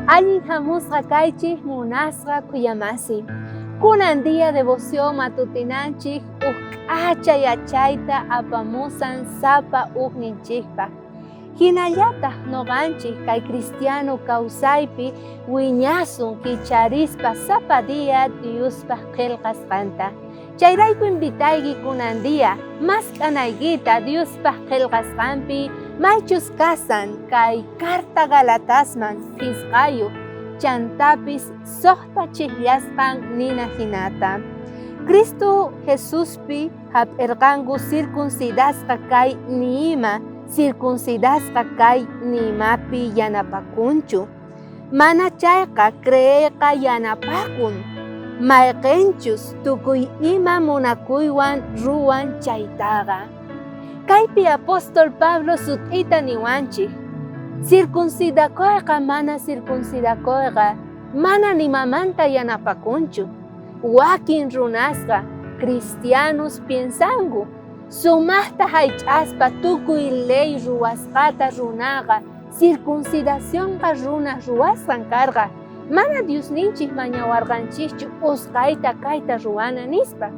Allin hamusqa kaychik munasqa kuyamasi. Kunan día devoción matutinanchik k'acha yachayta apamusan sapa ninchikpa. Hinallataq noqanchik kay cristiano kawsaypi wiñasun kicharispa sapa día Diospaq qillqasqanta. Chayrayku invitayki kunan día mask'anaykita Diospaq qillqasqanpi maychus kasan kay carta Galatasman fisqayu chantapis soqta chikllasqan nina hinata. Cristo Jesuspi hap'irqanku circuncidasqa kay nima, circuncidasqa kay nimapi yanapakunchu. Mana chayqa creerqa yanapakun. Mayqinchus tukuy ima munakuywan ruwan chaytaqa. Kaypi apóstol Pablo sut'ita niwanchik. Circuncidakuyqa mana circuncidakuyqa mana nimamanta yanapakunchu. Wakin runasqa cristianos piensanku sumaqta haych'aspa tukuy ley ruwasqata runaqa circuncidacionqa runa ruwasqan karqa mana Diosninchik mañawarqanchikchu usqayta kayta ruwana nispa.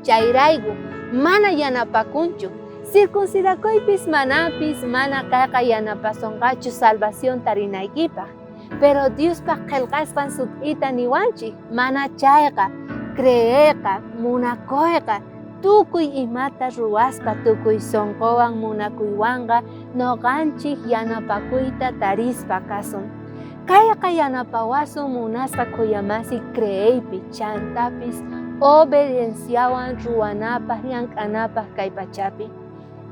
Chayrayku mana yanapakunchu. Circuncidakuypis manapis mana kayqa yanapasunqachu salvación tarinaykipaq. Pero Diospaq qillqasqan sut'ita niwanchik mana chayqa, creerqa, munakuyqa, tukuy imata ruwaspa tukuy sunquwan munakuywanqa noqanchik yanapakuyta tarispa kasun. Kayqa yanapawasun munasqa kuyamasi creeypi chantapis obedienciawan ruwanapaq llank'anapaq kay pachapi.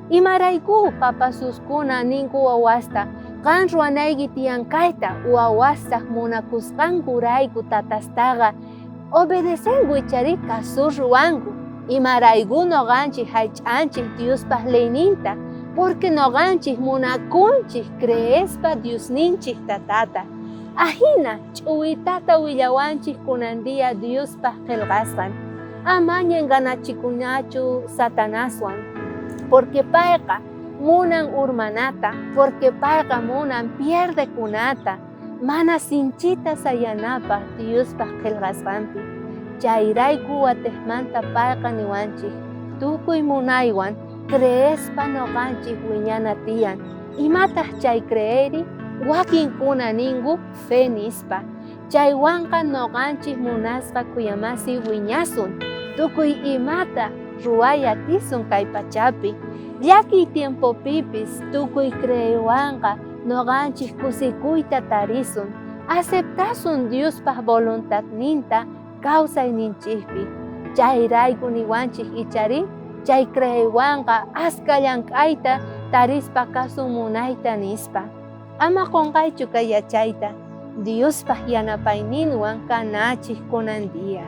Imarayku papasuskuna ninku wawasta qan ruwanayki tiyan kayta wawastaq munakusqankurayku tatastaqa obedecenku ichari kasu ruwanku. Imarayku noqanchik haych'anchik Diospaq leyninta porque noqanchik munakunchik creespa Diosninchik tatata. Ahina ch'uwitata willawanchik kunan día Diospaq qillqasqan. Amaña enganachikunachu Satanaswan. Porque payqa munan urmanata, porque payqa munan pierdekunata, mana sinchita sayanapaq Diospaq qillqasqanpi. Chayrayku watijmanta payqa niwanchik, tukuy munaywan creespa noqanchik wiñana tiyan. Imataq chay creeri? Wakinkuna ninku fe nispa. Chaywanqa noqanchik munasqa kuyamasi wiñasun, tukuy imata ruwaya tisun kay pachapi. Llaki tiempopipis tukuy creewanqa noqanchik kusikuyta tarisun. Aceptasun Diospaq voluntadninta kawsayninchikpi. Chayrayku niwanchik ichari, chay creewanqa aska llank'ayta tarispa kasun munayta nispa. Ama qunqaychu kay yachayta. Diospaq yanapayninwan kanachik kunan día.